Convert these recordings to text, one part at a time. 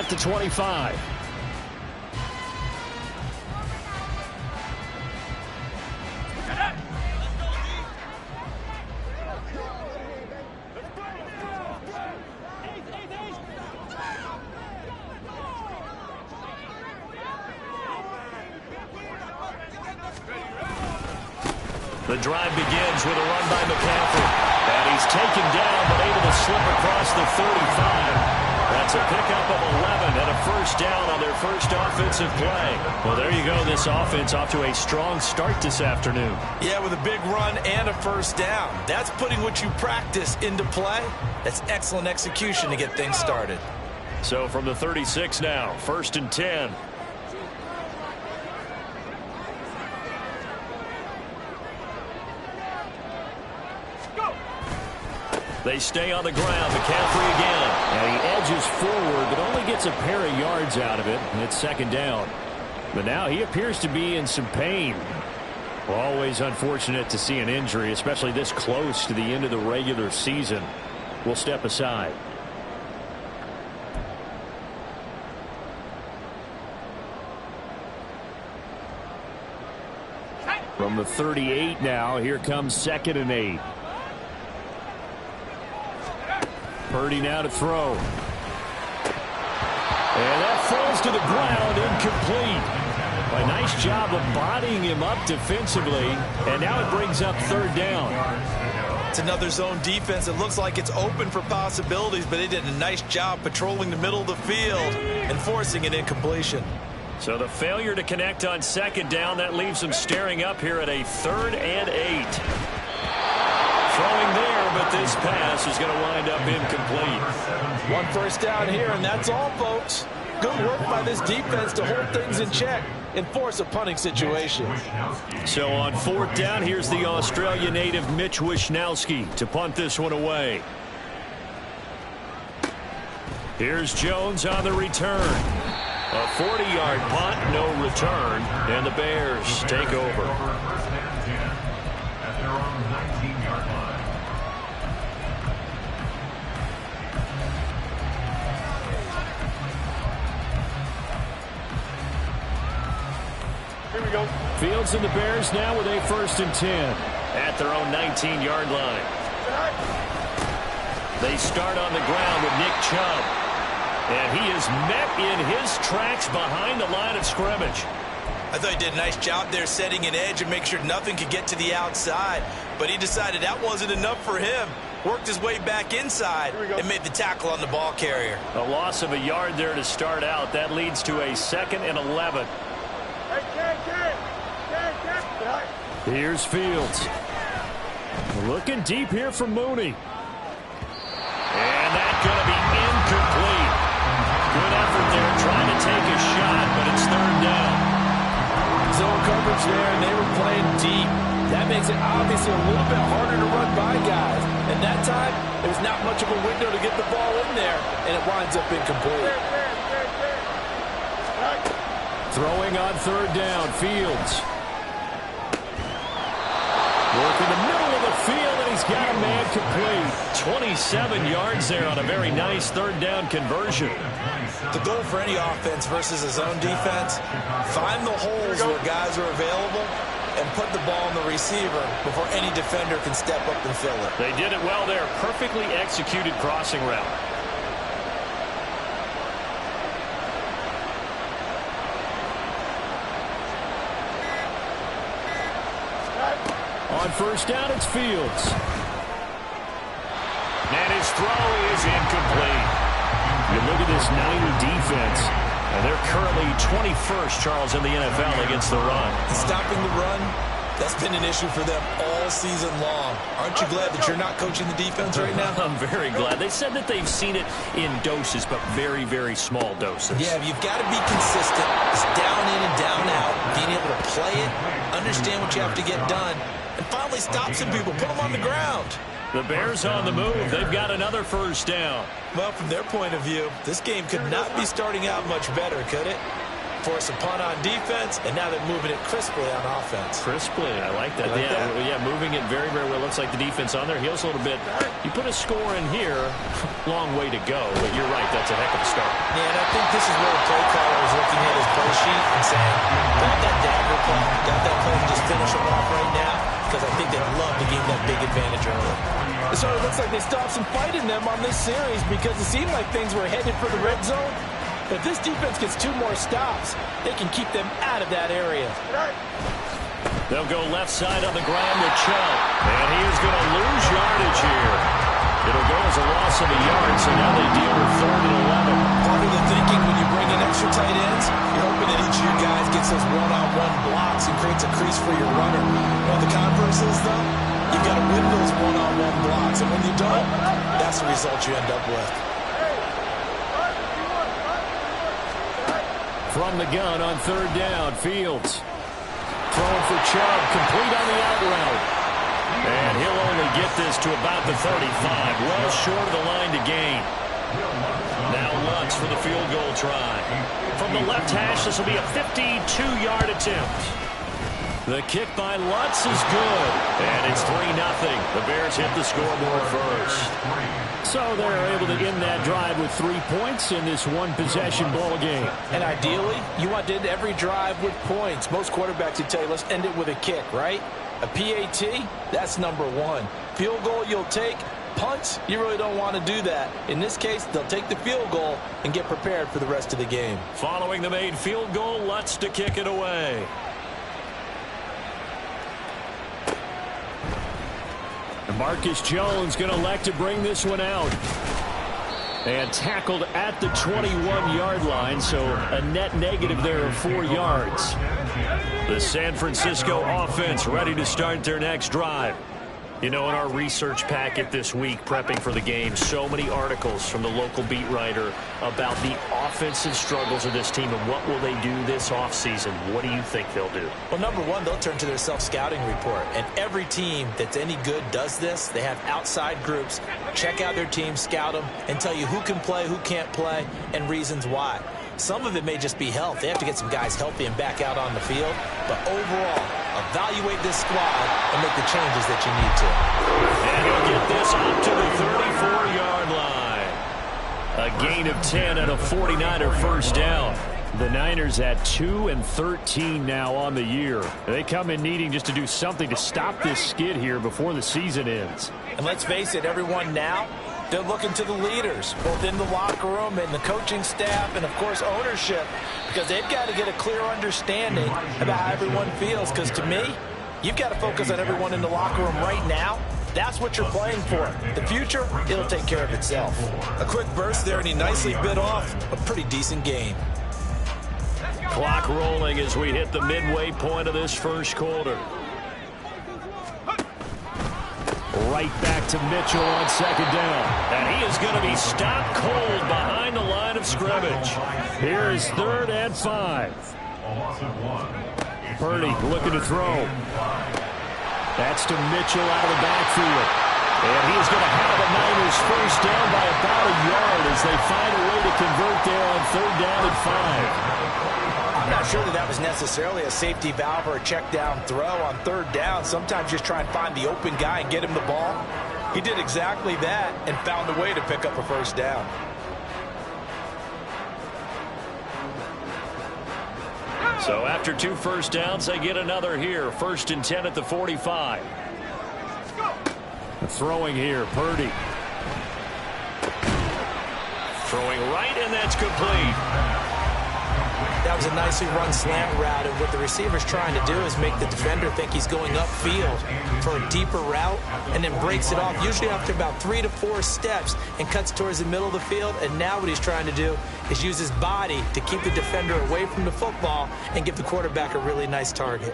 at the 25. The drive begins with a run by McCaffrey. And he's taken down, but able to slip across the 35. That's a pickup of 11 and a first down on their first offensive play. Well, there you go. This offense off to a strong start this afternoon. Yeah, with a big run and a first down. That's putting what you practice into play. That's excellent execution to get things started. So from the 36 now, 1st and 10. They stay on the ground. McCaffrey again. And he edges forward, but only gets a pair of yards out of it. And it's 2nd down. But now he appears to be in some pain. Well, always unfortunate to see an injury, especially this close to the end of the regular season. We'll step aside. From the 38 now, here comes 2nd and 8. Purdy now to throw. And that falls to the ground, incomplete. A nice job of bodying him up defensively, and now it brings up 3rd down. It's another zone defense. It looks like it's open for possibilities, but they did a nice job patrolling the middle of the field and forcing an incompletion. So the failure to connect on 2nd down, that leaves them staring up here at a 3rd and 8. Throwing there, but this pass is going to wind up incomplete. 1 first down here, and that's all, folks. Good work by this defense to hold things in check and force a punting situation. So on 4th down, here's the Australia native Mitch Wishnowsky to punt this one away. Here's Jones on the return. A 40-yard punt, no return, and the Bears take over. Here we go. Fields and the Bears now with a 1st and 10 at their own 19-yard line. They start on the ground with Nick Chubb. And he is met in his tracks behind the line of scrimmage. I thought he did a nice job there setting an edge and make sure nothing could get to the outside. But he decided that wasn't enough for him. Worked his way back inside and made the tackle on the ball carrier. A loss of a yard there to start out. That leads to a 2nd and 11. Here's Fields. Looking deep here for Mooney. And that's going to be incomplete. Good effort there trying to take a shot, but it's 3rd down. Zone coverage there, and they were playing deep. That makes it obviously a little bit harder to run by guys. And that time, there was not much of a window to get the ball in there, and it winds up incomplete. Throwing on 3rd down, Fields. Work in the middle of the field, and he's got a man complete. 27 yards there on a very nice 3rd down conversion. The goal for any offense versus a zone defense, find the holes where guys are available and put the ball on the receiver before any defender can step up and fill it. They did it well there. Perfectly executed crossing route. On 1st down, it's Fields. And his throw is incomplete. You look at this Niner defense, and they're currently 21st, Charles, in the NFL against the run. Stopping the run, that's been an issue for them all season long. Aren't you glad that you're not coaching the defense right now? I'm very glad. They said that they've seen it in doses, but very, very small doses. Yeah, you've got to be consistent. It's down in and down out. Being able to play it, understand what you have to get done, and finally stop some people, put them on the ground. The Bears on the move. They've got another 1st down. Well, from their point of view, this game could not be starting out much better, could it? Force a punt on defense, and now they're moving it crisply on offense. Crisply, I like that. Yeah, moving it very, very well. Looks like the defense on their heels a little bit. You put a score in here, long way to go, but you're right, that's a heck of a start. Yeah, and I think this is where the play caller is looking at his play sheet and saying, got that dagger play, got that play to just finish them off right now, because I think they'd love to gain that big advantage early. So it looks like they stopped some fight in them on this series because it seemed like things were headed for the red zone. If this defense gets 2 more stops, they can keep them out of that area. They'll go left side on the ground with Chubb. And he is going to lose yardage here. It'll go as a loss of a yard, so now they deal with 3rd and 11. Part of the thinking when you bring in extra tight ends, you're hoping that each of your guys gets those one-on-one blocks and creates a crease for your runner. Well, the converse is, though, you've got to win those one-on-one blocks. And when you don't, that's the result you end up with. From the gun on 3rd down, Fields. Throwing for Chubb, complete on the out route. And he'll only get this to about the 35, well short of the line to gain. Now Lutz for the field goal try. From the left hash, this will be a 52-yard attempt. The kick by Lutz is good, and it's 3-0. The Bears hit the scoreboard first. So they're able to end that drive with 3 points in this one-possession ball game. And ideally, you want to end every drive with points. Most quarterbacks would tell you, let's end it with a kick, right? A PAT, that's number 1. Field goal you'll take. Punts, you really don't want to do that. In this case, they'll take the field goal and get prepared for the rest of the game. Following the made field goal, Lutz to kick it away. Marcus Jones going to elect to bring this one out. And tackled at the 21-yard line, so a net negative there of 4 yards. The San Francisco offense ready to start their next drive. You know, in our research packet this week, prepping for the game, so many articles from the local beat writer about the offensive struggles of this team and what will they do this offseason. What do you think they'll do? Well, number 1, they'll turn to their self-scouting report. And every team that's any good does this. They have outside groups, check out their team, scout them, and tell you who can play, who can't play, and reasons why. Some of it may just be health. They have to get some guys healthy and back out on the field. But overall, evaluate this squad and make the changes that you need to. And he'll get this up to the 34-yard line. A gain of 10 and a 49er first down. The Niners at 2-13 now on the year. They come in needing just to do something to stop this skid here before the season ends. And let's face it, everyone now, they're looking to the leaders, both in the locker room and the coaching staff and, of course, ownership, because they've got to get a clear understanding about how everyone feels. Because to me, you've got to focus on everyone in the locker room right now. That's what you're playing for. The future, it'll take care of itself. A quick burst there, and he nicely bit off a pretty decent gain. Clock rolling as we hit the midway point of this first quarter. Right back to Mitchell on 2nd down. And he is going to be stopped cold behind the line of scrimmage. Here is 3rd and 5. Purdy looking to throw. That's to Mitchell out of the backfield. And he is going to have the Niners first down by about a yard as they find a way to convert there on 3rd down and 5. I'm not sure that was necessarily a safety valve or a check down throw on 3rd down. Sometimes just try and find the open guy and get him the ball. He did exactly that and found a way to pick up a first down. So after 2 first downs, they get another here. 1st and 10 at the 45. Throwing here, Purdy. Throwing right, and that's complete. That was a nicely run slant route, and what the receiver's trying to do is make the defender think he's going upfield for a deeper route, and then breaks it off, usually after about 3 to 4 steps, and cuts towards the middle of the field. And now what he's trying to do is use his body to keep the defender away from the football and give the quarterback a really nice target.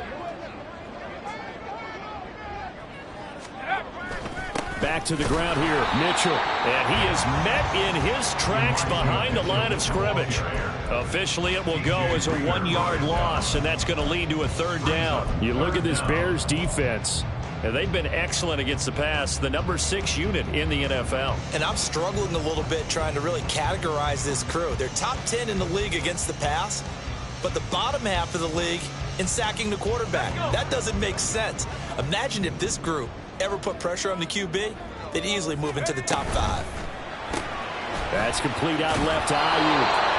Back to the ground here, Mitchell. And he is met in his tracks behind the line of scrimmage. Officially, it will go as a 1-yard loss, and that's going to lead to a 3rd down. You look at this Bears defense, and they've been excellent against the pass, the number 6 unit in the NFL. And I'm struggling a little bit trying to really categorize this crew. They're top 10 in the league against the pass, but the bottom half of the league in sacking the quarterback. That doesn't make sense. Imagine if this group ever put pressure on the QB, they'd easily move into the top 5. That's complete out left to Ayuk.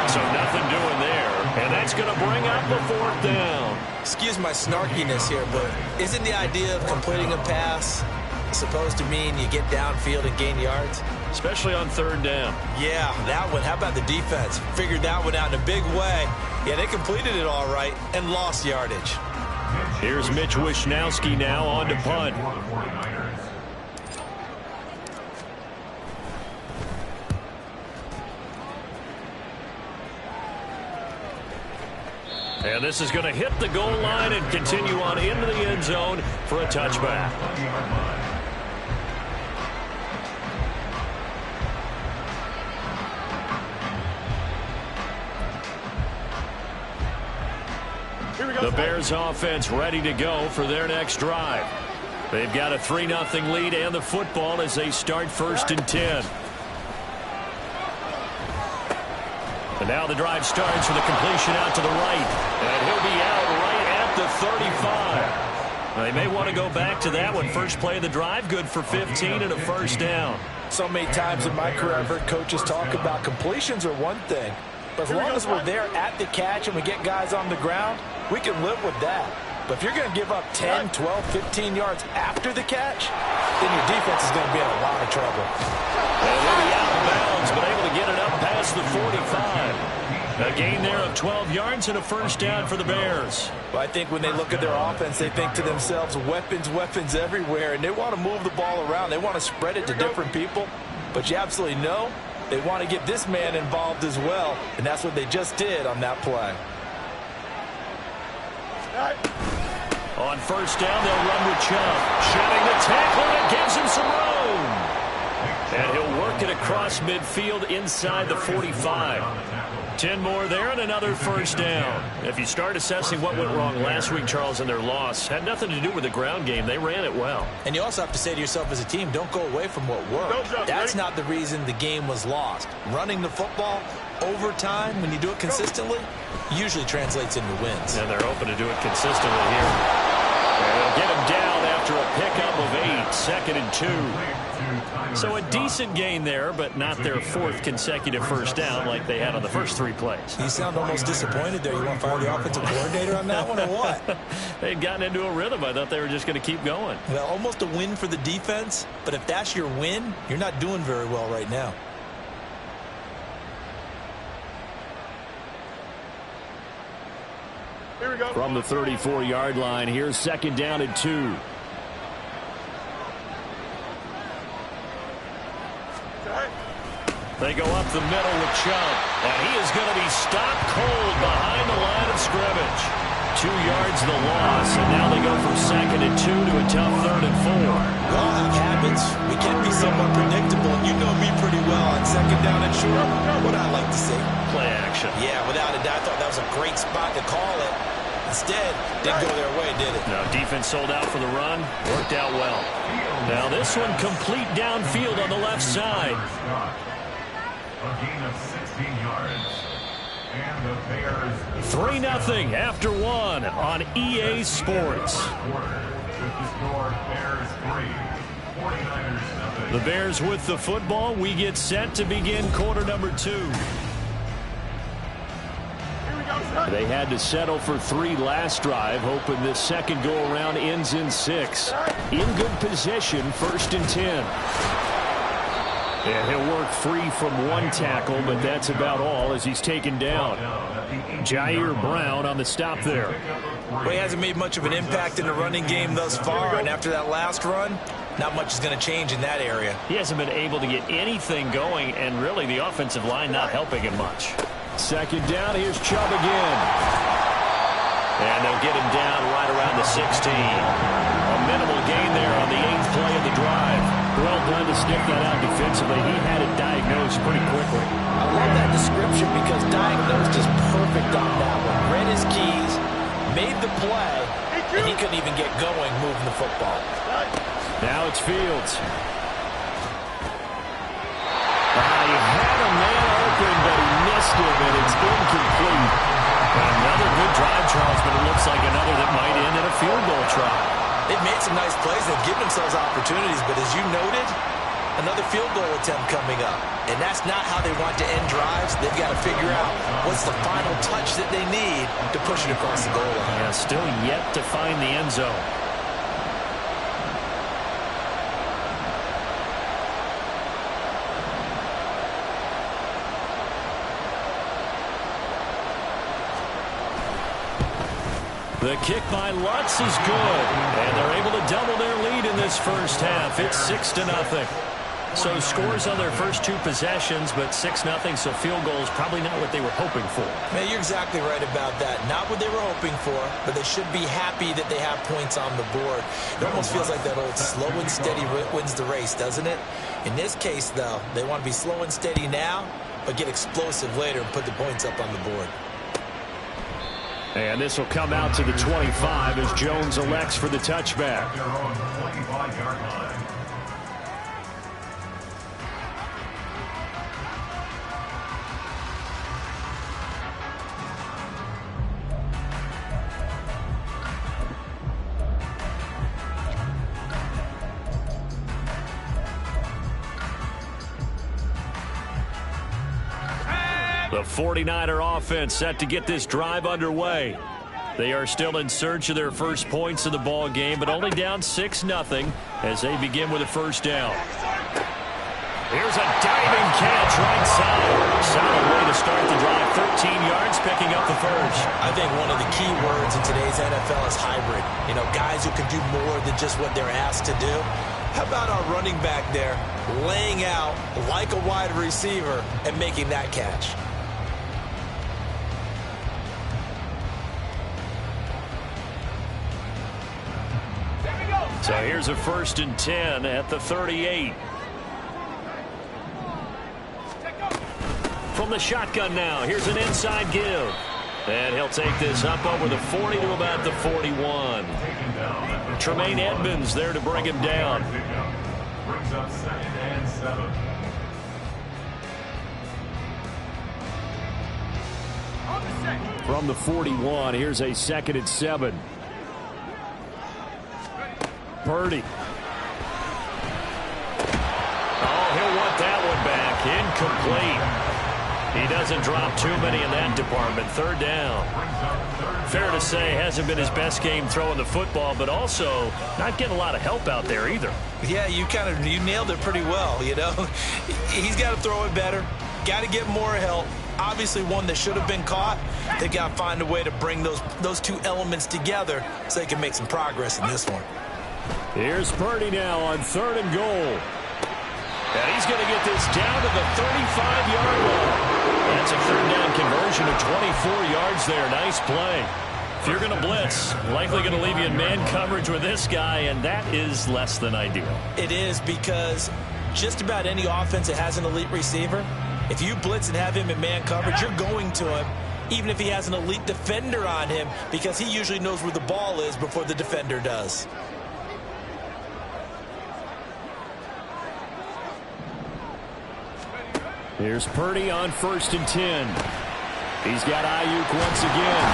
So nothing doing there, and that's going to bring up the 4th down. Excuse my snarkiness here, but isn't the idea of completing a pass supposed to mean you get downfield and gain yards? Especially on 3rd down. Yeah, that one. How about the defense? Figured that one out in a big way. Yeah, they completed it all right and lost yardage. Here's Mitch Wishnowsky now on to punt. And this is going to hit the goal line and continue on into the end zone for a touchback. The Bears offense ready to go for their next drive. They've got a 3-0 lead and the football as they start 1st and 10. And now the drive starts with a completion out to the right. And he'll be out right at the 35. They may want to go back to that one. First play of the drive, good for 15 and a 1st down. So many times in my career I've heard coaches talk about completions are one thing. But as long as we're there at the catch and we get guys on the ground, we can live with that. But if you're going to give up 10, 12, 15 yards after the catch, then your defense is going to be in a lot of trouble. And he'll be out of bounds, but able to get it up past the 45. A gain there of 12 yards and a 1st down for the Bears. Well, I think when they look at their offense, they think to themselves, weapons, weapons everywhere, and they want to move the ball around. They want to spread it to different people. But you absolutely know they want to get this man involved as well, and that's what they just did on that play. On 1st down, they'll run with Chubb. Shedding the tackle, and it gives him some room. And he'll work it across midfield inside the 45. 10 more there and another 1st down. If you start assessing what went wrong last week, Charles, in their loss, had nothing to do with the ground game. They ran it well. And you also have to say to yourself as a team, don't go away from what worked. That's not the reason the game was lost. Running the football over time, when you do it consistently, usually translates into wins. And they're open to do it consistently here. And they'll get him down after a pickup of 8, 2nd and 2. So a decent gain there, but not their 4th consecutive 1st down like they had on the first 3 plays. You sound almost disappointed there. You want to fire the offensive coordinator on that one or what? They'd gotten into a rhythm. I thought they were just going to keep going. Well, almost a win for the defense, but if that's your win, you're not doing very well right now. Here we go. From the 34-yard line, here's 2nd down and 2. They go up the middle with Chubb, and he is going to be stopped cold behind the line of scrimmage. 2 yards the loss, and now they go from 2nd and 2 to a tough 3rd and 4. We all have habits. We can be somewhat predictable, and you know me pretty well on 2nd down and short. What I like to see. Play action. Yeah, without a doubt, I thought that was a great spot to call it. Instead, didn't go their way, did it? Now, defense sold out for the run. Worked out well. Now, this one complete downfield on the left side. A gain of 16 yards. And the Bears 3-0 after 1 on EA Sports. The Bears with the football. We get set to begin quarter number 2. They had to settle for 3 last drive, hoping this second go-around ends in 6. In good position, 1st and 10. And he'll work free from 1 tackle, but that's about all as he's taken down. Jair Brown on the stop there. Well, he hasn't made much of an impact in the running game thus far, and after that last run, not much is going to change in that area. He hasn't been able to get anything going, and really the offensive line not helping him much. 2nd down, here's Chubb again. And they'll get him down right around the 16. A minimal gain there on the 8th play of the drive. Well done to sniff that out defensively. He had it diagnosed pretty quickly. I love that description because diagnosed is perfect on that one. Read his keys, made the play, and he couldn't even get going moving the football. Now it's Fields. He had a man open, but he missed him, and it's incomplete. And made some nice plays. They've given themselves opportunities, but as you noted, another field goal attempt coming up. And that's not how they want to end drives. They've got to figure out what's the final touch that they need to push it across the goal line. Yeah, still yet to find the end zone. The kick by Lutz is good, and they're able to double their lead in this first half. It's 6-0. So scores on their first two possessions, but 6-0, so field goals probably not what they were hoping for. Man, you're exactly right about that. Not what they were hoping for, but they should be happy that they have points on the board. It almost feels like that old slow and steady wins the race, doesn't it? In this case, though, they want to be slow and steady now, but get explosive later and put the points up on the board. And this will come out to the 25 as Jones elects for the touchback. Their own 25-yard line. The 49er offense set to get this drive underway. They are still in search of their first points of the ball game, but only down 6-0 as they begin with a first down. Here's a diving catch right side. Solid way to start the drive. 13 yards, picking up the first. I think one of the key words in today's NFL is hybrid. You know, guys who can do more than just what they're asked to do. How about our running back there laying out like a wide receiver and making that catch? So here's a 1st and 10 at the 38. From the shotgun now, here's an inside give. And he'll take this up over the 40 to about the 41. Tremaine Edmonds there to bring him down. Brings up 2nd and 7. From the 41, here's a 2nd and 7. Purdy. Oh, he'll want that one back. Incomplete. He doesn't drop too many in that department. 3rd down. Fair to say, hasn't been his best game throwing the football, but also not getting a lot of help out there either. Yeah, you nailed it pretty well, you know. He's got to throw it better. Got to get more help. Obviously one that should have been caught. They got to find a way to bring those two elements together so they can make some progress in this one. Here's Purdy now on 3rd and goal. And he's going to get this down to the 35-yard line. That's a 3rd down conversion of 24 yards there. Nice play. If you're going to blitz, likely going to leave you in man coverage with this guy, and that is less than ideal. It is, because just about any offense that has an elite receiver, if you blitz and have him in man coverage, you're going to him, even if he has an elite defender on him, because he usually knows where the ball is before the defender does. Here's Purdy on 1st and 10. He's got Ayuk once again.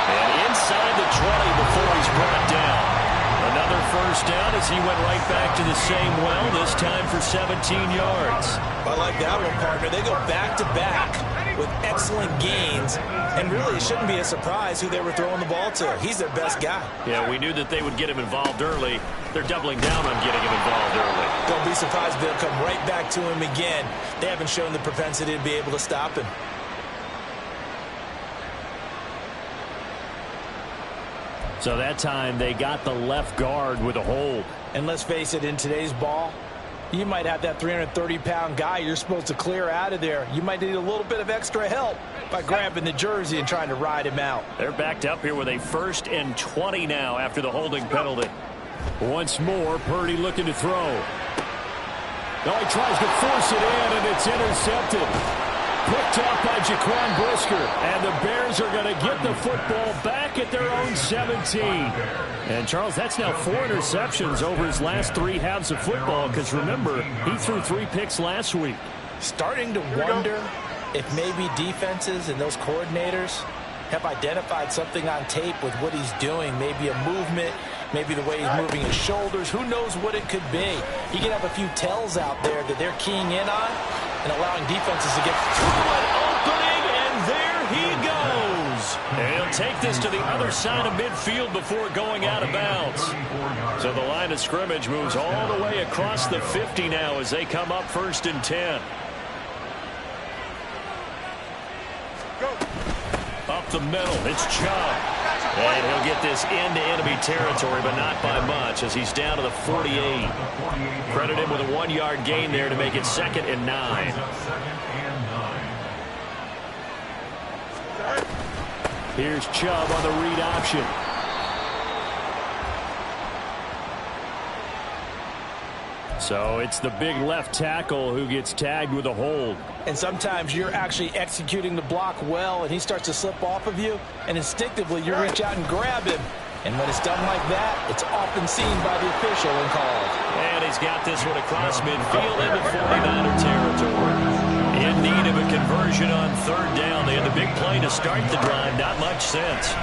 And inside the 20 before he's brought down. Another 1st down as he went right back to the same well, this time for 17 yards. I like that one, partner. They go back-to-back with excellent gains. And really, it shouldn't be a surprise who they were throwing the ball to. He's their best guy. Yeah, we knew that they would get him involved early. They're doubling down on getting him involved early. Don't be surprised if they'll come right back to him again. They haven't shown the propensity to be able to stop him. So that time they got the left guard with a hold. And let's face it, in today's ball, you might have that 330-pound guy you're supposed to clear out of there. You might need a little bit of extra help by grabbing the jersey and trying to ride him out. They're backed up here with a 1st and 20 now after the holding penalty. Once more, Purdy looking to throw. Now he tries to force it in, and it's intercepted. Picked up by Jaquan Brisker, and the Bears are going to get the football back at their own 17. And, Charles, that's now 4 interceptions over his last 3 halves of football, because, remember, he threw 3 picks last week. Starting to wonder if maybe defenses and those coordinators have identified something on tape with what he's doing, maybe a movement, maybe the way he's moving his shoulders. Who knows what it could be? He can have a few tells out there that they're keying in on and allowing defenses to get through an opening, and there he goes. And he'll take this to the other side of midfield before going out of bounds. So the line of scrimmage moves all the way across the 50 now as they come up 1st and 10. Up the middle, it's Chubb. And he'll get this into enemy territory, but not by much as he's down to the 48. Credit him with a 1-yard gain there to make it 2nd and 9. Here's Chubb on the read option. So it's the big left tackle who gets tagged with a hold. And sometimes you're actually executing the block well, and he starts to slip off of you, and instinctively you reach out and grab him. And when it's done like that, it's often seen by the official and called. And he's got this one across midfield into 49er territory. In need of a conversion on 3rd down. They had the big play to start the drive. Not much sense.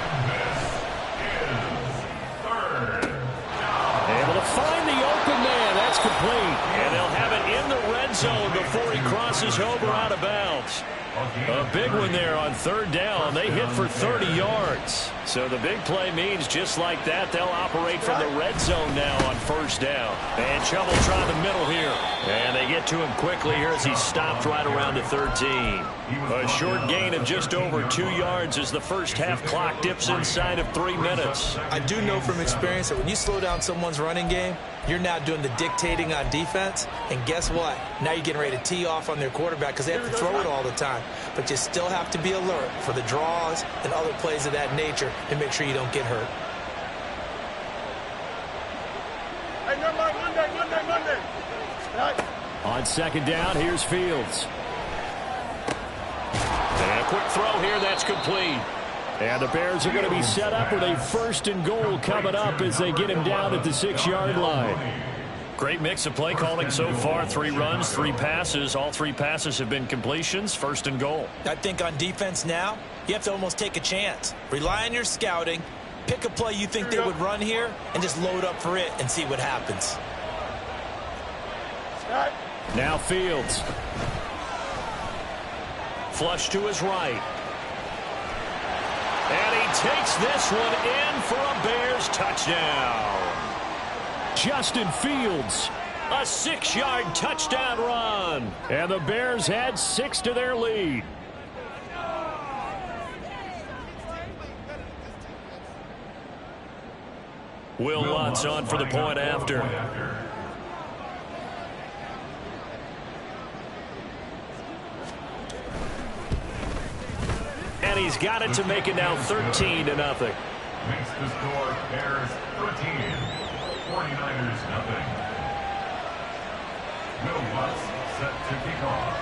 Able to find the open man. That's complete. And they'll have it in the red zone before he crosses over out of bounds. A big one there on 3rd down. They hit for 30 yards. So the big play means just like that, they'll operate from the red zone now on 1st down. And Chubb will try the middle here. And they get to him quickly here as he's stopped right around the 13. A short gain of just over 2 yards as the first half clock dips inside of 3 minutes. I do know from experience that when you slow down someone's running game, you're now doing the dictating on defense. And guess what? Now you're getting ready to tee off on their quarterback because they have to throw it all the time. But you still have to be alert for the draws and other plays of that nature to make sure you don't get hurt. Monday. On 2nd down, here's Fields. And a quick throw here, that's complete. And the Bears are going to be set up with a 1st and goal coming up as they get him down at the 6-yard line. Great mix of play calling so far. 3 runs, 3 passes. All 3 passes have been completions. 1st and goal. I think on defense now, you have to almost take a chance. Rely on your scouting. Pick a play you think they would run here and just load up for it and see what happens. Now Fields. Flush to his right. And he takes this one in for a Bears touchdown. Justin Fields, a 6-yard touchdown run. And the Bears add 6 to their lead. Will Lutz on for the point after. And he's got it to make it now 13-0. Makes the score Bears 13, 49ers nothing. Will Lutz set to kick off.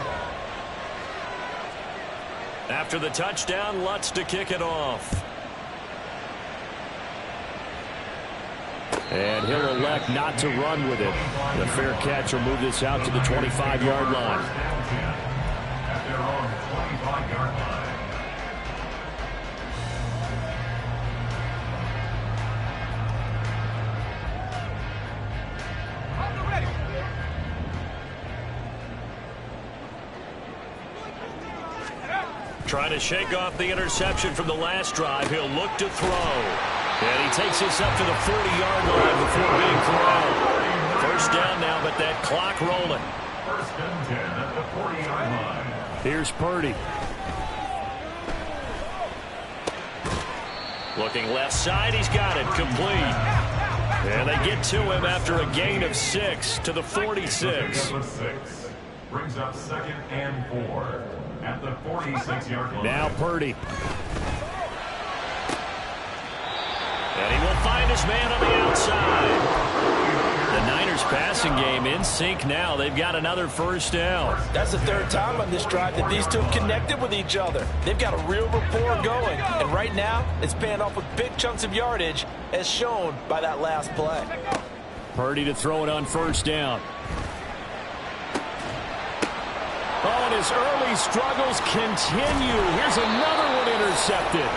After the touchdown, Lutz to kick it off. And he'll elect not to run with it. The fair catch will move this out to the 25-yard line. At their own 25-yard line. Trying to shake off the interception from the last drive. He'll look to throw. And he takes this up to the 40-yard line before being thrown. 1st down now, but that clock rolling. 1st and 10 at the 40-yard line. Here's Purdy. Looking left side, he's got it, complete. And they get to him after a gain of 6 to the 46. Brings up 2nd and 4 at the 46-yard line. Now Purdy. And he will find his man on the outside. The Niners passing game in sync now. They've got another 1st down. That's the 3rd time on this drive that these two have connected with each other. They've got a real rapport going. And right now, it's paying off with big chunks of yardage, as shown by that last play. Purdy to throw it on 1st down. Oh, and his early struggles continue. Here's another one intercepted.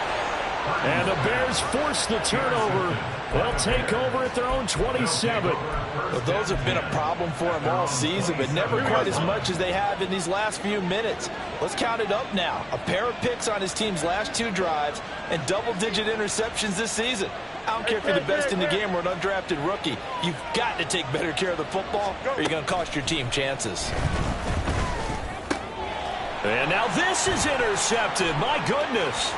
And the Bears force the turnover. They'll take over at their own 27. Well, those have been a problem for them all season, but never quite as much as they have in these last few minutes. Let's count it up now. A pair of picks on his team's last 2 drives and double-digit interceptions this season. I don't care if you're the best in the game or an undrafted rookie. You've got to take better care of the football or you're going to cost your team chances. And now this is intercepted. My goodness.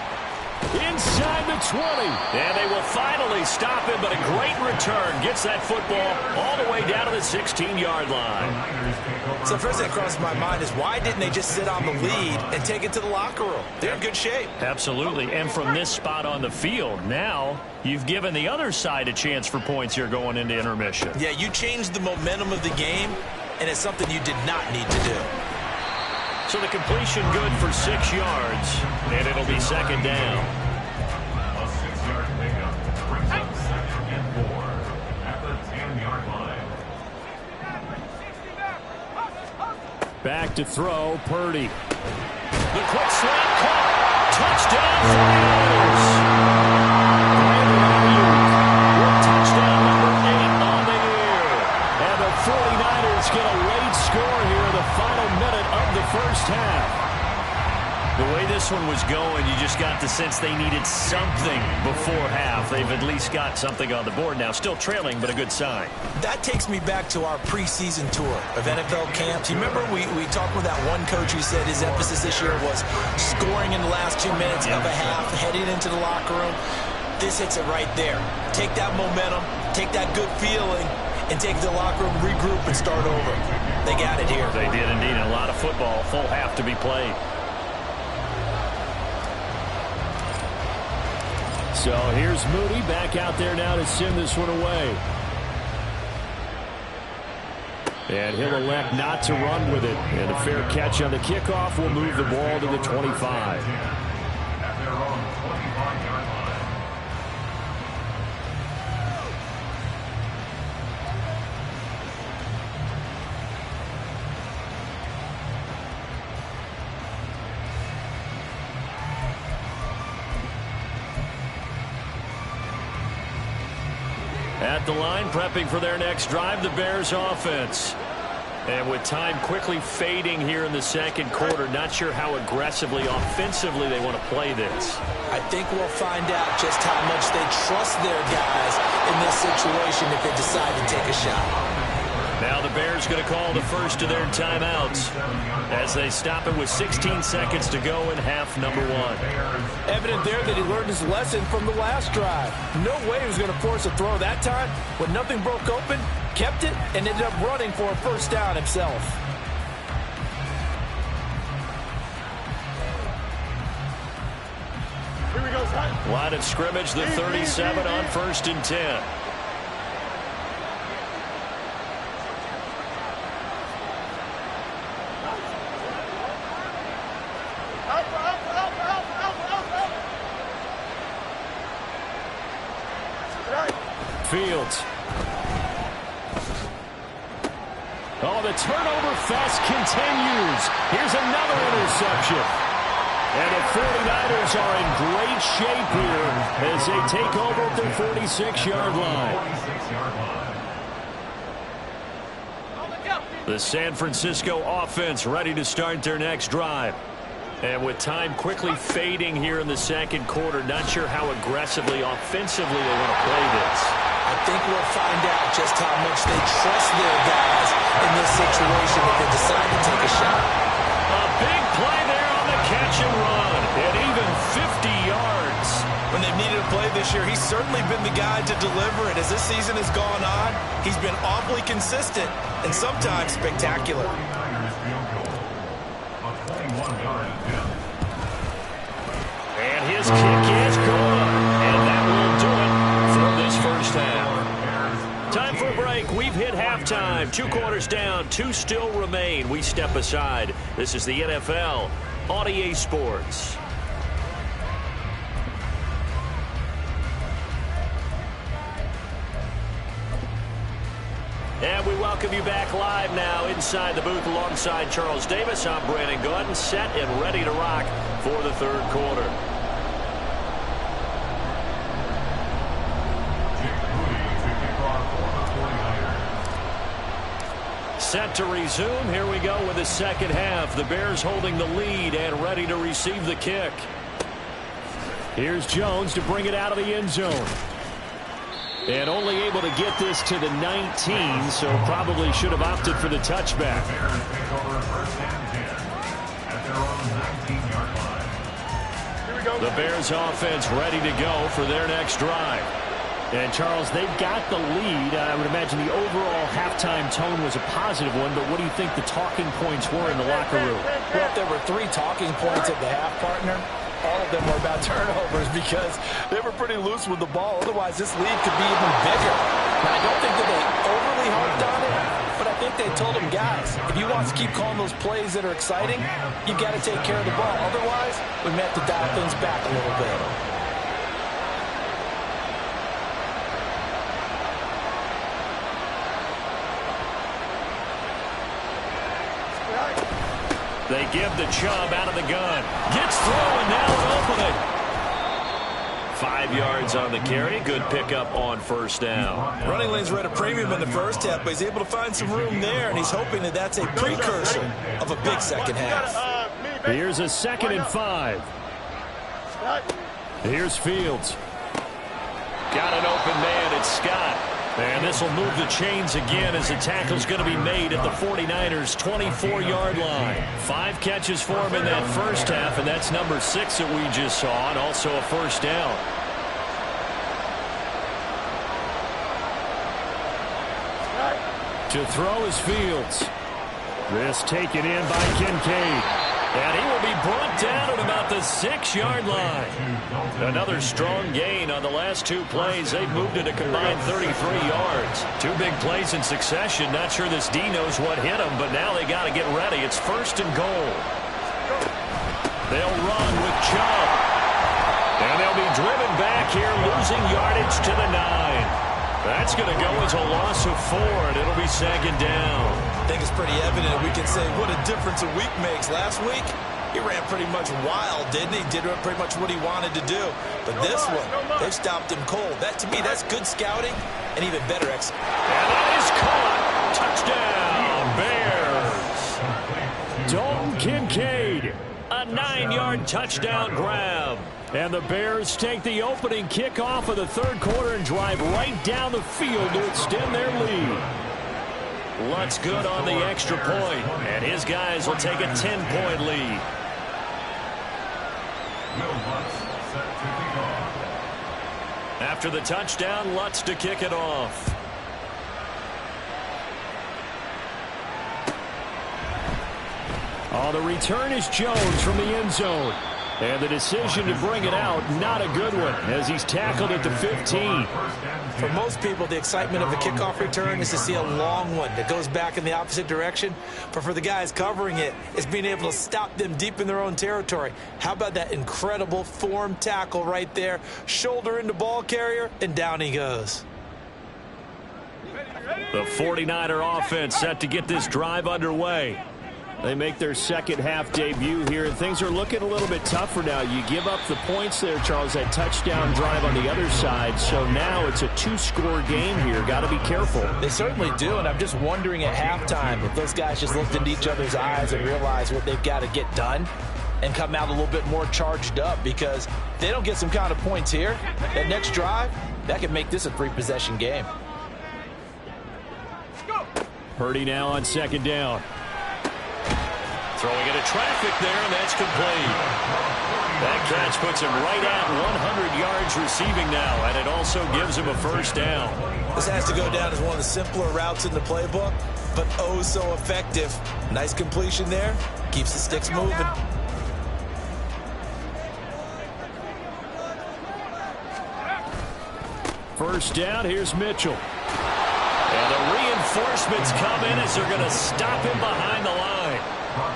Inside the 20. And they will finally stop him, but a great return. Gets that football all the way down to the 16-yard line. So first thing that crosses my mind is why didn't they just sit on the lead and take it to the locker room? They're in good shape. Absolutely. And from this spot on the field, now you've given the other side a chance for points here going into intermission. Yeah, you changed the momentum of the game, and it's something you did not need to do. So the completion good for 6 yards, and it'll be second down. A 6-yard pickup brings up 2nd and 4 at the 10-yard line. Back to throw, Purdy. The quick slant caught. Touchdown touchdown number 8 on the year. And the 49ers get a late score here in the final minute of the first half. The way this one was going, you just got the sense they needed something before half. They've at least got something on the board now. Still trailing, but a good sign. That takes me back to our preseason tour of NFL camps. You remember we talked with that one coach who said his emphasis this year was scoring in the last 2 minutes of a half, heading into the locker room. This hits it right there. Take that momentum, take that good feeling, and take the locker room, regroup, and start over. They got it here. They did indeed. A lot of football, full half to be played. So here's Moody back out there now to send this one away. And he'll elect not to run with it. And a fair catch on the kickoff will move the ball to the 25. At their own 25-yard line. At the line, prepping for their next drive, the Bears offense. And with time quickly fading here in the second quarter, not sure how aggressively, offensively they want to play this. I think we'll find out just how much they trust their guys in this situation if they decide to take a shot. Now the Bears going to call the first of their timeouts as they stop it with 16 seconds to go in half number 1. Evident there that he learned his lesson from the last drive. No way he was going to force a throw that time. When nothing broke open, kept it, and ended up running for a first down himself. Here we go, son. Line of scrimmage, the 37 on 1st and 10. Fields. Oh, the turnover fest continues. Here's another interception. And the 49ers are in great shape here as they take over at their 46-yard line. The San Francisco offense ready to start their next drive. And with time quickly fading here in the second quarter, not sure how aggressively, offensively they want to play this. I think we'll find out just how much they trust their guys in this situation if they decide to take a shot. A big play there on the catch and run. And even 50 yards. When they've needed a play this year, he's certainly been the guy to deliver it. As this season has gone on, he's been awfully consistent and sometimes spectacular. And his kick is good. And that will do it for this first half. Time for a break. We've hit halftime. 2 quarters down. 2 still remain. We step aside. This is the NFL on EA Sports. And we welcome you back live now inside the booth alongside Charles Davis. I'm Brandon Gordon, set and ready to rock for the third quarter. set to resume. Here we go with the second half. The Bears holding the lead and ready to receive the kick. Here's Jones to bring it out of the end zone. And only able to get this to the 19, so probably should have opted for the touchback. The Bears offense ready to go for their next drive. And, Charles, they've got the lead. I would imagine the overall halftime tone was a positive one, but what do you think the talking points were in the locker room? Well, if there were 3 talking points at the half, partner, all of them were about turnovers because they were pretty loose with the ball. Otherwise, this lead could be even bigger. Now, I don't think that they overly harped on it, but I think they told them, guys, if you want to keep calling those plays that are exciting, you've got to take care of the ball. Otherwise, we may have to dial things back a little bit. They give the Chubb out of the gun. Gets through and now an opening. 5 yards on the carry. Good pickup on first down. Running lanes were at a premium in the first half, but he's able to find some room there, and he's hoping that that's a precursor of a big second half. Here's a 2nd and 5. Here's Fields. Got an open man. It's Scott. And this will move the chains again as the tackle's going to be made at the 49ers' 24-yard line. 5 catches for him in that first half, and that's number 6 that we just saw, and also a first down. To throw is Fields. This taken in by Kincaid. And he will be brought down at about the 6-yard line. Another strong gain on the last 2 plays. They've moved it a combined 33 yards. 2 big plays in succession. Not sure this D knows what hit him, but now they got to get ready. It's 1st and goal. They'll run with Chubb. And they'll be driven back here, losing yardage to the 9. That's going to go as a loss of 4, and it'll be 2nd down. I think it's pretty evident. We can say what a difference a week makes. Last week, he ran pretty much wild, didn't he? Did pretty much what he wanted to do. But this one, they've stopped him cold. That, to me, that's good scouting and even better execution. And that is caught. Touchdown, Bears. Dalton Kincaid, a 9-yard touchdown grab. And the Bears take the opening kickoff of the 3rd quarter and drive right down the field to extend their lead. Lutz good on the extra point, and his guys will take a 10-point lead. After the touchdown, Lutz to kick it off. Oh, the return is Jones from the end zone. And the decision to bring it out, not a good one, as he's tackled at the 15. For most people, the excitement of a kickoff return is to see a long one that goes back in the opposite direction. But for the guys covering it, it's being able to stop them deep in their own territory. How about that incredible form tackle right there? Shoulder into ball carrier, and down he goes. The 49er offense set to get this drive underway. They make their second half debut here, and things are looking a little bit tougher now. You give up the points there, Charles, that touchdown drive on the other side. So now it's a 2-score game here. Got to be careful. They certainly do, and I'm just wondering at halftime if those guys just looked into each other's eyes and realized what they've got to get done and come out a little bit more charged up, because if they don't get some kind of points here, that next drive, that could make this a 3-possession game. Purdy now on 2nd down. Throwing into traffic there, and that's complete. That catch puts him right at 100 yards receiving now, and it also gives him a first down. This has to go down as one of the simpler routes in the playbook, but oh so effective. Nice completion there. Keeps the sticks moving. First down, here's Mitchell. And the reinforcements come in as they're going to stop him behind the line.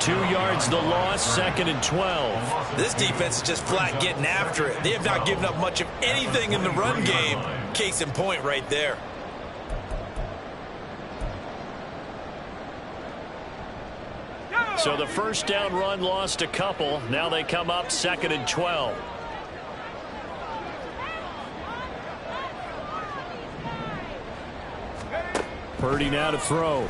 2 yards the loss, 2nd and 12. This defense is just flat getting after it. They have not given up much of anything in the run game. Case in point right there. So the first down run lost a couple. Now they come up 2nd and 12. Purdy now to throw.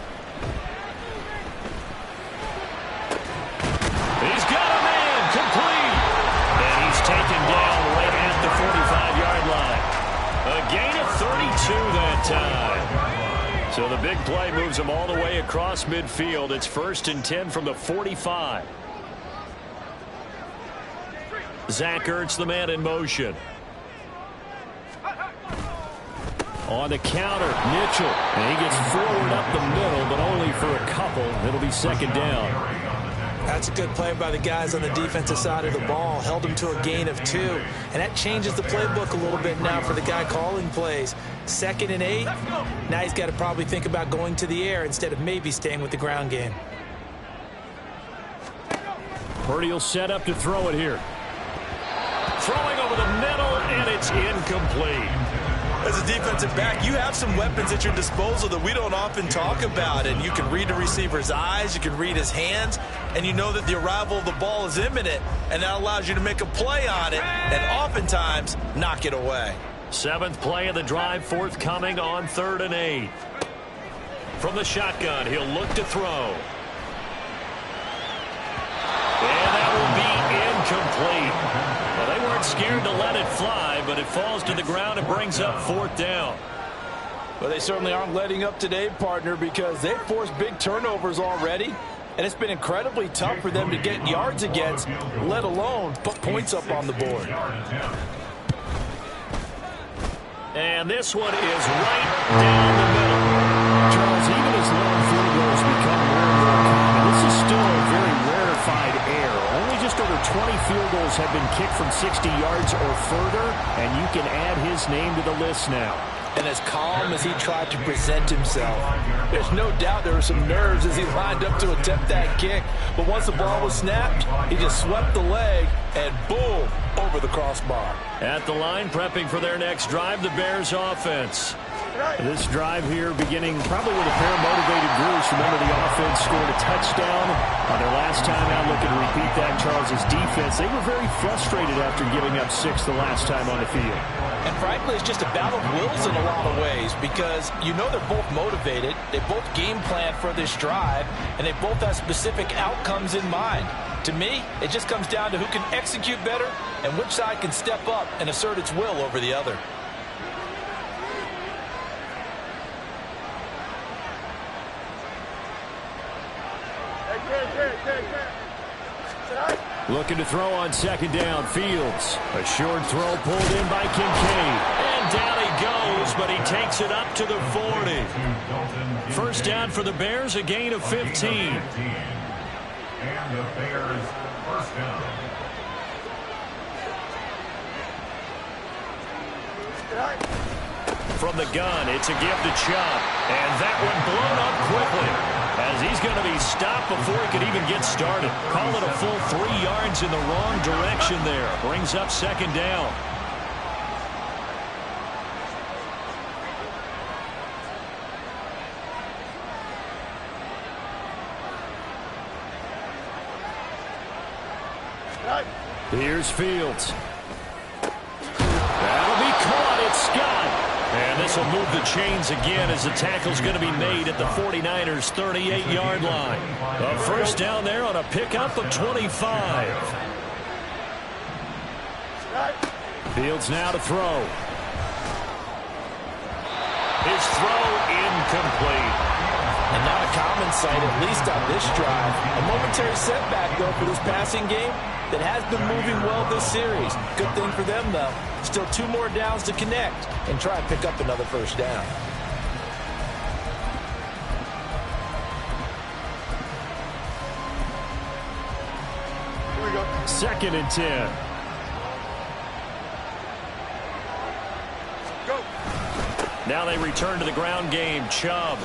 time. So the big play moves them all the way across midfield. It's 1st and 10 from the 45. Zach Ertz, the man in motion. On the counter, Mitchell. And he gets forward up the middle, but only for a couple. It'll be 2nd down. That's a good play by the guys on the defensive side of the ball. Held him to a gain of 2. And that changes the playbook a little bit now for the guy calling plays. 2nd and 8. Now he's got to probably think about going to the air instead of maybe staying with the ground game. Purdy will set up to throw it here. Throwing over the middle, and it's incomplete. As a defensive back, you have some weapons at your disposal that we don't often talk about. And you can read the receiver's eyes, you can read his hands, and you know that the arrival of the ball is imminent, and that allows you to make a play on it and oftentimes knock it away. 7th play of the drive forthcoming on 3rd and 8. From the shotgun, he'll look to throw. And that will be incomplete. Well, they weren't scared to let it fly, but it falls to the ground and brings up 4th down. Well, they certainly aren't letting up today, partner, because they've forced big turnovers already, and it's been incredibly tough for them to get yards against, let alone put points up on the board. And this one is right down the middle. Charles, even as long field goals become more and more common, this is still a very rarefied error. Only just over 20 field goals have been kicked from 60 yards or further, and you can add his name to the list now. And as calm as he tried to present himself, there's no doubt there were some nerves as he lined up to attempt that kick. But once the ball was snapped, he just swept the leg and boom, over the crossbar. At the line, prepping for their next drive, the Bears offense. This drive here beginning probably with a pair of motivated groups. Remember, the offense scored a touchdown on their last time out. Looking to repeat that. Charles's defense, they were very frustrated after giving up 6 the last time on the field. And frankly, it's just a battle of wills in a lot of ways because you know they're both motivated. They both game plan for this drive, and they both have specific outcomes in mind. To me, it just comes down to who can execute better and which side can step up and assert its will over the other. Looking to throw on 2nd down. Fields. A short throw pulled in by Kincaid. And down he goes, but he takes it up to the 40. 1st down for the Bears, a gain of 15. And the Bears 1st down. From the gun, it's a give to Chubb. And that one blown up quickly, as he's going to be stopped before he could even get started. Call it a full 3 yards in the wrong direction there. Brings up 2nd down. Here's Fields. That'll be caught. It's Scott. And this will move the chains again as the tackle's going to be made at the 49ers' 38-yard line. A 1st down there on a pickup of 25. Fields now to throw. His throw incomplete. And not a common sight, at least on this drive. A momentary setback, though, for this passing game that has been moving well this series. Good thing for them, though. Still 2 more downs to connect and try and pick up another 1st down. Here we go. 2nd and 10. Go. Now they return to the ground game. Chubb.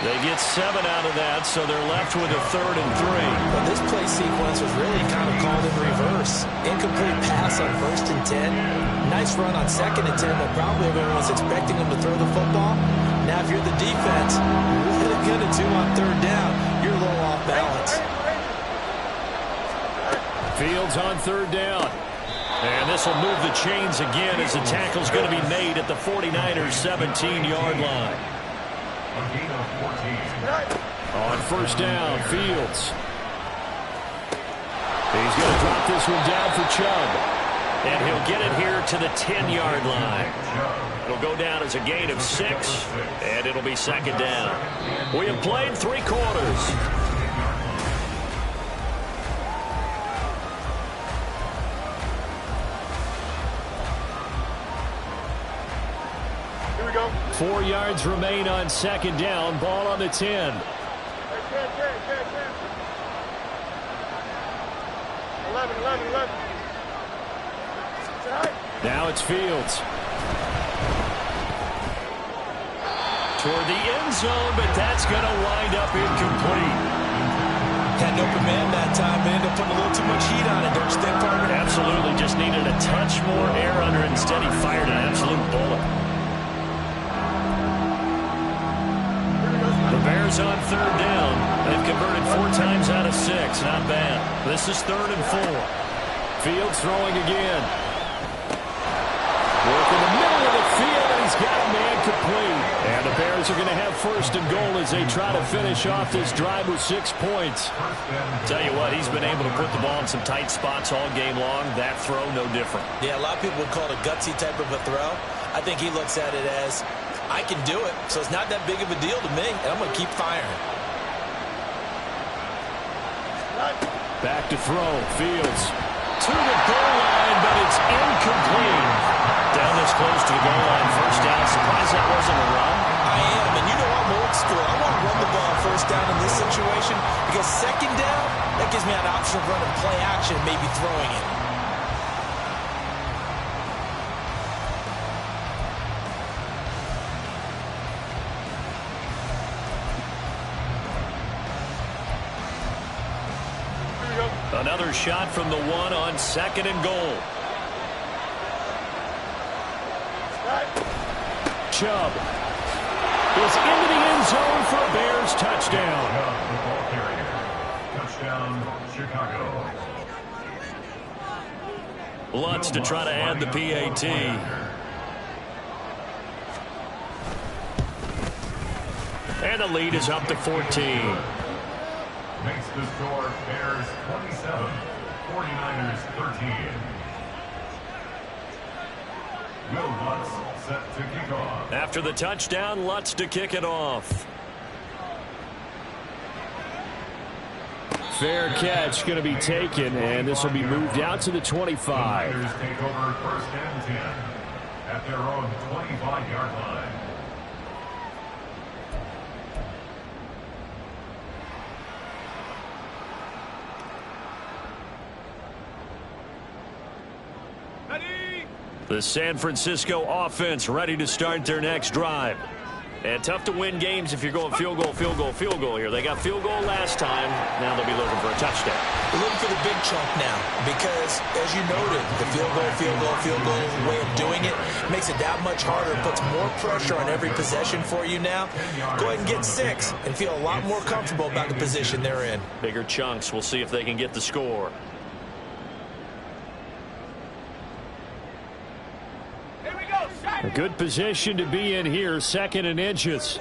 They get 7 out of that, so they're left with a 3rd and 3. But this play sequence was really kind of called in reverse. Incomplete pass on 1st and 10. Nice run on 2nd and 10, but probably everyone was expecting him to throw the football. Now, if you're the defense, you're really good at 2 on 3rd down. You're a little off balance. Fields on 3rd down. And this will move the chains again as the tackle's going to be made at the 49ers' 17-yard line. On 1st down, Fields. He's going to drop this one down for Chubb. And he'll get it here to the 10-yard line. It'll go down as a gain of 6, and it'll be second down. We have played 3 quarters. Here we go. 4 yards remain on second down. Ball on the 10. 11. Now it's Fields. Toward the end zone, but that's going to wind up incomplete. Had an open man that time, but ended up putting a little too much heat on it, don't you think, partner? Absolutely, just needed a touch more air under it. Instead, he fired an absolute bullet. The Bears on third down. They've converted 4 times out of 6. Not bad. This is 3rd and 4. Fields throwing again. Work in the middle of the field, and he's got a man complete. And the Bears are going to have 1st and goal as they try to finish off this drive with 6 points. Tell you what, he's been able to put the ball in some tight spots all game long. That throw, no different. Yeah, a lot of people would call it a gutsy type of a throw. I think he looks at it as, I can do it, so it's not that big of a deal to me, and I'm going to keep firing. Back to throw. Fields to the goal line, but it's incomplete. Down this close to the goal line. 1st down. Surprised that wasn't a run. I am, and you know I'm old school. I want to run the ball 1st down in this situation because 2nd down, that gives me an option of running play action and maybe throwing it. Another shot from the 1 on 2nd and goal. Chubb is into the end zone for a Bears touchdown. Touchdown, Chicago. Lutz to try to add the PAT. And the lead is up to 14. Makes the score Bears 27, 49ers 13. Will Lutz set to kick off. After the touchdown, Lutz to kick it off. Fair catch going to be taken, and this will be moved out to the 25. The Niners take over 1st and 10 at their own 25-yard line. The San Francisco offense ready to start their next drive. And tough to win games if you're going field goal here. They got field goal last time. Now they'll be looking for a touchdown. We're looking for the big chunk now because, as you noted, the field goal way of doing it makes it that much harder, puts more pressure on every possession for you now. Go ahead and get 6 and feel a lot more comfortable about the position they're in. Bigger chunks. We'll see if they can get the score. A good position to be in here, 2nd and inches.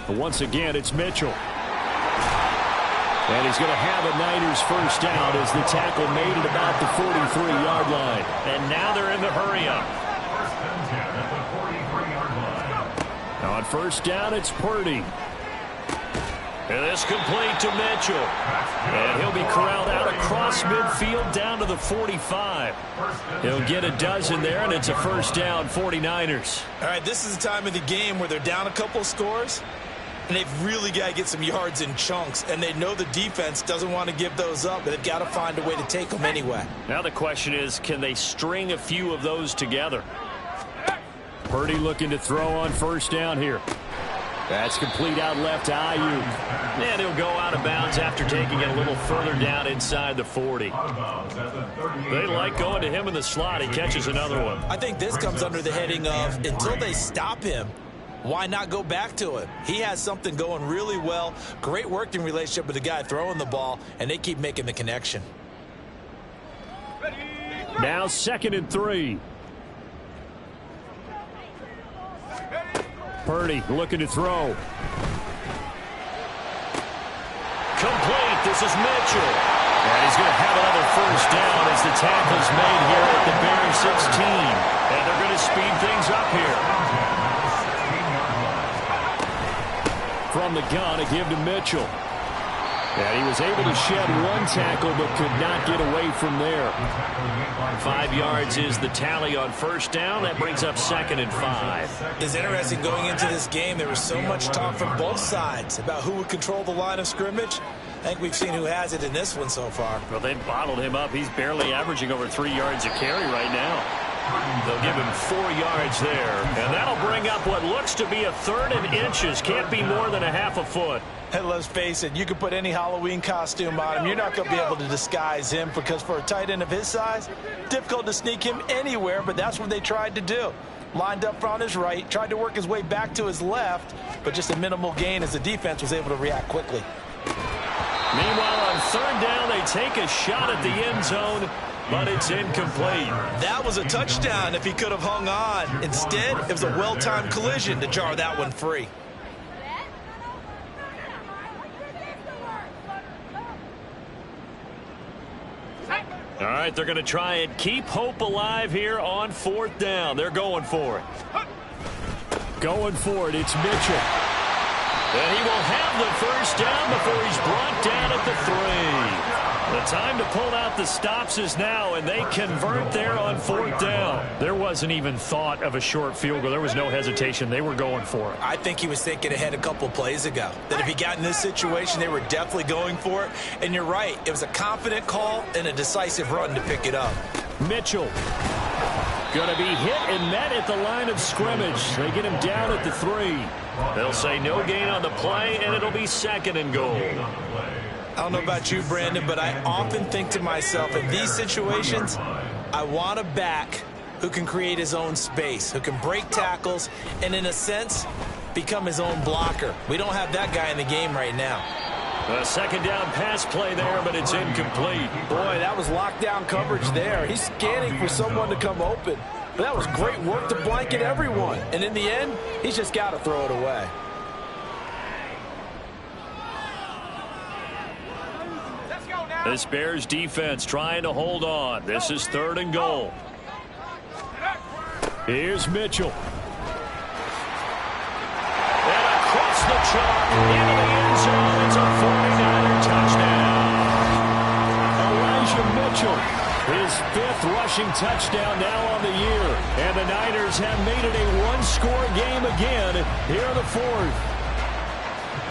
But once again, it's Mitchell. And he's going to have a Niners 1st down as the tackle made at about the 43-yard line. And now they're in the hurry-up. 1st and 10 at the 43-yard line. Now on 1st down, it's Purdy. And this complete to Mitchell. And he'll be corralled out across midfield down to the 45. He'll get a dozen there, and it's a 1st down, 49ers. All right, this is the time of the game where they're down a couple scores, and they've really got to get some yards in chunks, and they know the defense doesn't want to give those up, but they've got to find a way to take them anyway. Now the question is, can they string a few of those together? Purdy looking to throw on 1st down here. That's complete out left to Ayuk. And he'll go out of bounds after taking it a little further down inside the 40. They like going to him in the slot. He catches another one. I think this comes under the heading of, until they stop him, why not go back to it? He has something going really well. Great working relationship with the guy throwing the ball, and they keep making the connection. Now 2nd and 3. Purdy looking to throw. Complete. This is Mitchell. And he's going to have another first down as the tackle's made here at the Bears 16. And they're going to speed things up here. From the gun, a give to Mitchell. And he was able to shed one tackle but could not get away from there. 5 yards is the tally on first down. That brings up 2nd and 5. It's interesting going into this game. There was so much talk from both sides about who would control the line of scrimmage. I think we've seen who has it in this one so far. Well, they bottled him up. He's barely averaging over 3 yards a carry right now. They'll give him 4 yards there. And that'll bring up what looks to be a 3rd and inches. Can't be more than a half a foot. And let's face it, you can put any Halloween costume on him. You're not going to be able to disguise him because for a tight end of his size, difficult to sneak him anywhere, but that's what they tried to do. Lined up on his right, tried to work his way back to his left, but just a minimal gain as the defense was able to react quickly. Meanwhile, on 3rd down, they take a shot at the end zone, but it's incomplete. That was a touchdown if he could have hung on. Instead, it was a well-timed collision to jar that one free. All right, they're going to try and keep hope alive here on 4th down. They're going for it. Going for it, it's Mitchell. And he will have the first down before he's brought down at the 3. The time to pull out the stops is now, and they convert there on 4th down. There wasn't even thought of a short field goal. There was no hesitation. They were going for it. I think he was thinking ahead a couple plays ago. That if he got in this situation, they were definitely going for it. And you're right. It was a confident call and a decisive run to pick it up. Mitchell going to be hit and met at the line of scrimmage. They get him down at the 3. They'll say no gain on the play, and it'll be 2nd and goal. I don't know about you, Brandon, but I often think to myself, in these situations, I want a back who can create his own space, who can break tackles, and in a sense, become his own blocker. We don't have that guy in the game right now. A 2nd down pass play there, but it's incomplete. Boy, that was lockdown coverage there. He's scanning for someone to come open. But that was great work to blanket everyone. And in the end, he's just got to throw it away. This Bears defense trying to hold on. This is 3rd and goal. Here's Mitchell. And across the chalk into the end zone. It's a 49er touchdown. Elijah Mitchell, his 5th rushing touchdown now on the year. And the Niners have made it a one-score game again here in the 4th.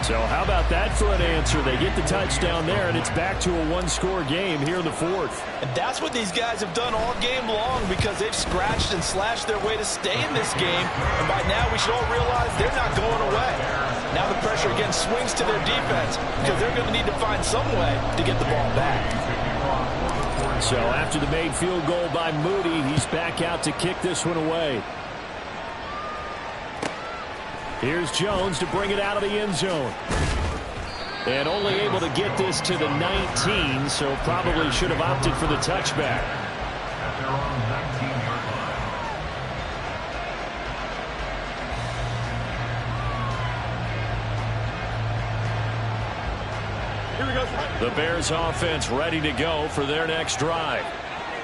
So how about that for an answer? They get the touchdown there, and it's back to a one-score game here in the 4th. And that's what these guys have done all game long because they've scratched and slashed their way to stay in this game. And by now, we should all realize they're not going away. Now the pressure again swings to their defense because they're going to need to find some way to get the ball back. So after the made field goal by Moody, he's back out to kick this one away. Here's Jones to bring it out of the end zone. And only able to get this to the 19, so probably should have opted for the touchback. The Bears offense ready to go for their next drive.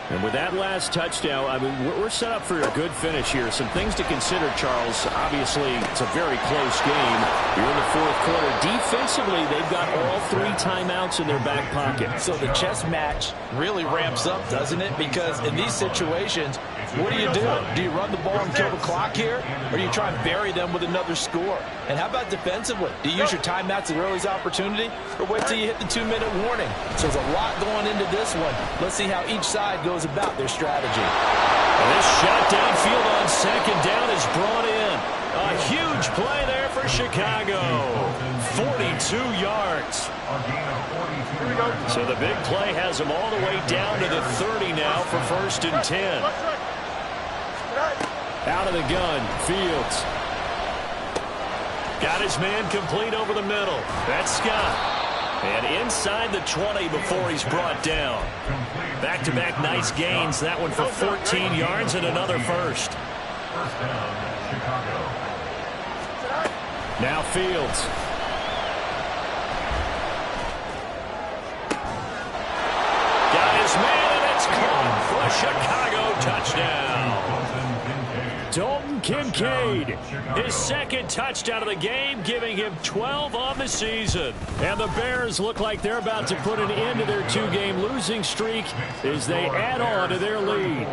And with that last touchdown, I mean, we're set up for a good finish here. Some things to consider, Charles. Obviously, it's a very close game. You're in the 4th quarter. Defensively, they've got all 3 timeouts in their back pocket. So the chess match really ramps up, doesn't it? Because in these situations, what do? Do you run the ball and kill the clock here? Or do you try and bury them with another score? And how about defensively? Do you use your timeouts at early's opportunity? Or wait till you hit the 2-minute warning? So there's a lot going into this one. Let's see how each side goes about their strategy. And this shot downfield on 2nd down is brought in. A huge play there for Chicago. 42 yards. So the big play has them all the way down to the 30 now for 1st and 10. Out of the gun, Fields. Got his man complete over the middle. That's Scott. And inside the 20 before he's brought down. Back-to-back nice gains. That one for 14 yards and another first. First down, Chicago. Now Fields. Chicago touchdown. Dalton Kincaid, his second touchdown of the game, giving him 12 on the season. And the Bears look like they're about to put an end to their 2-game losing streak as they add on to their lead.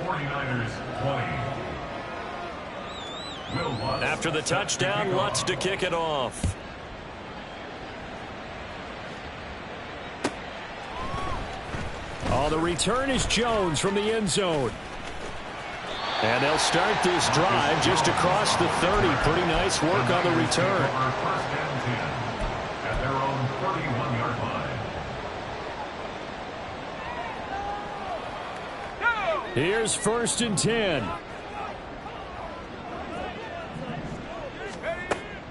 49ers 20. After the touchdown, Lutz to kick it off. Oh, the return is Jones from the end zone. And they'll start this drive just across the 30. Pretty nice work on the return. First and 10 at their own 31-yard line. Here's 1st and 10.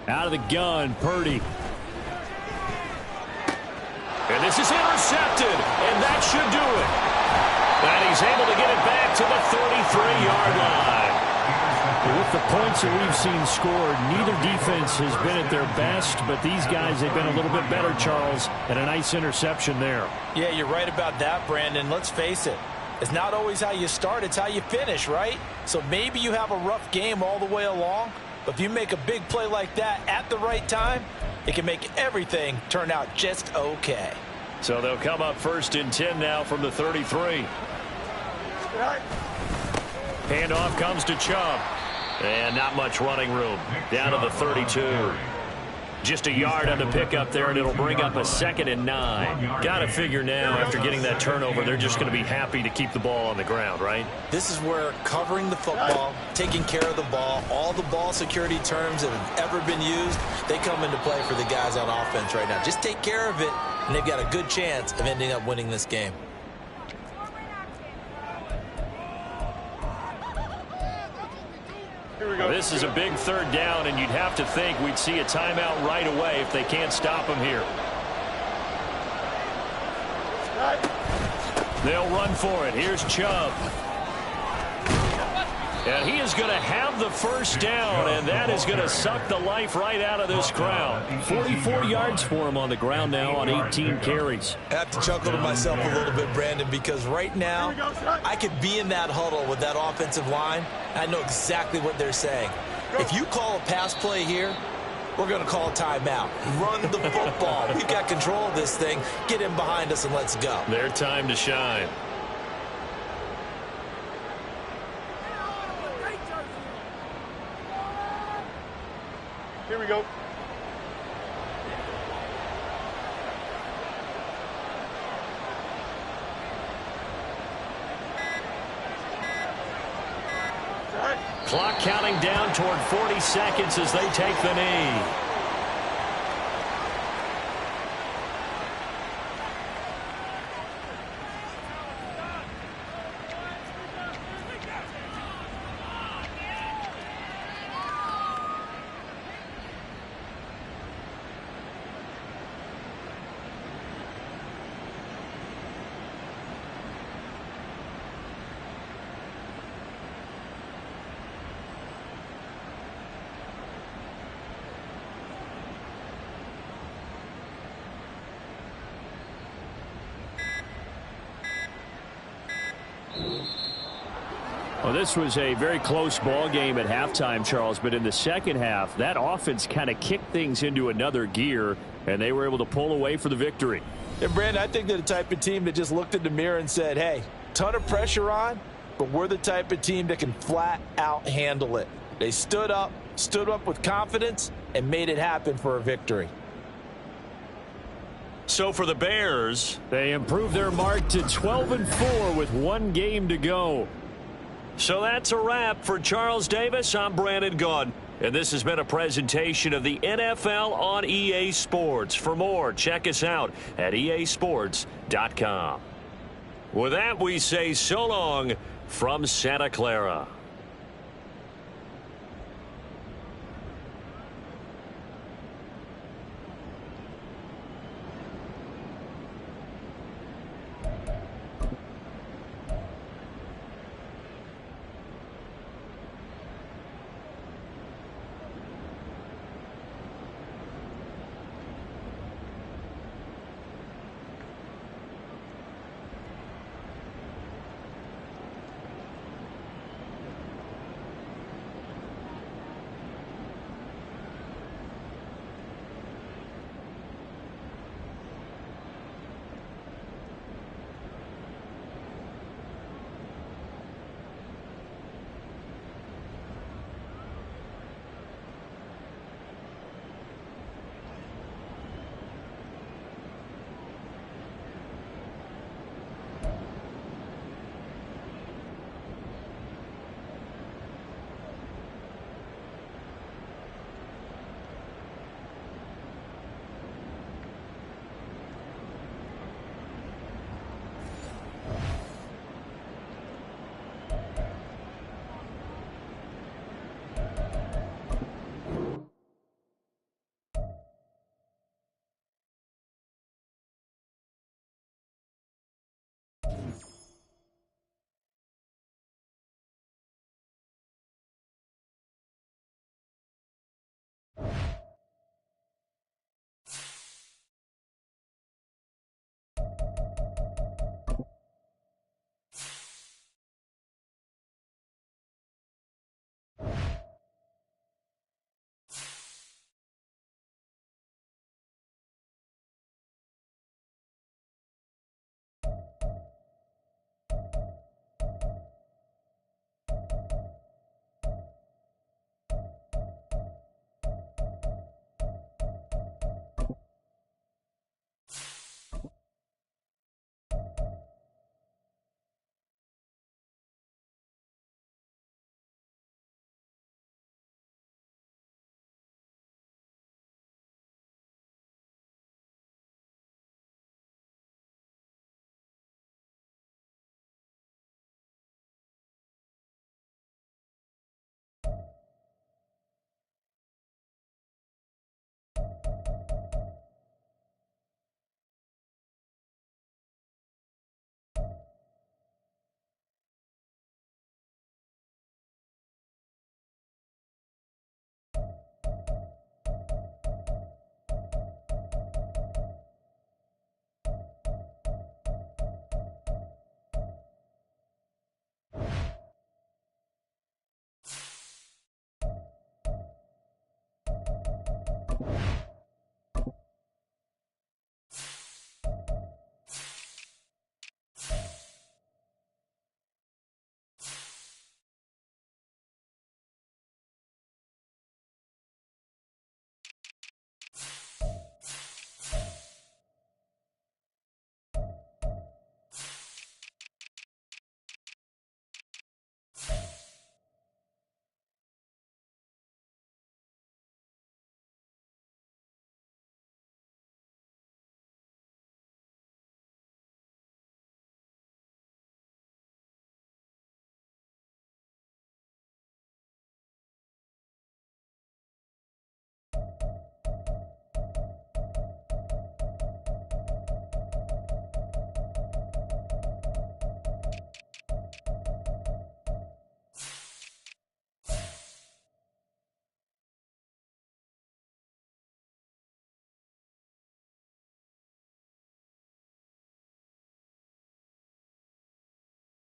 Out of the gun, Purdy. And this is intercepted, and that should do it. And he's able to get it back to the 33-yard line. With the points that we've seen scored, neither defense has been at their best, but these guys have been a little bit better, Charles, and a nice interception there. Yeah, you're right about that, Brandon. Let's face it. It's not always how you start, it's how you finish, right? So maybe you have a rough game all the way along, but if you make a big play like that at the right time, it can make everything turn out just okay. So they'll come up 1st and 10 now from the 33. Handoff comes to Chubb. And not much running room. Down to the 32. Just a yard on the pickup there, and it'll bring up a 2nd and 9. Got to figure now, after getting that turnover, they're just going to be happy to keep the ball on the ground, right? This is where covering the football, taking care of the ball, all the ball security terms that have ever been used, they come into play for the guys on offense right now. Just take care of it, and they've got a good chance of ending up winning this game. This is a big 3rd down, and you'd have to think we'd see a timeout right away if they can't stop him here. They'll run for it. Here's Chubb. And he is going to have the 1st down, and that is going to suck the life right out of this crowd. 44 yards for him on the ground now on 18 carries. I have to chuckle to myself a little bit, Brandon, because right now I could be in that huddle with that offensive line. I know exactly what they're saying. If you call a pass play here, we're going to call a timeout. Run the football. We've got control of this thing. Get in behind us and let's go. Their time to shine. Here we go. Clock counting down toward 40 seconds as they take the knee. Well, this was a very close ball game at halftime, Charles, but in the second half, that offense kind of kicked things into another gear, and they were able to pull away for the victory. And, Brandon, I think they're the type of team that just looked in the mirror and said, hey, ton of pressure on, but we're the type of team that can flat out handle it. They stood up with confidence, and made it happen for a victory. So for the Bears, they improved their mark to 12-4 with 1 game to go. So that's a wrap for Charles Davis. I'm Brandon Gaudin, and this has been a presentation of the NFL on EA Sports. For more, check us out at easports.com. With that, we say so long from Santa Clara.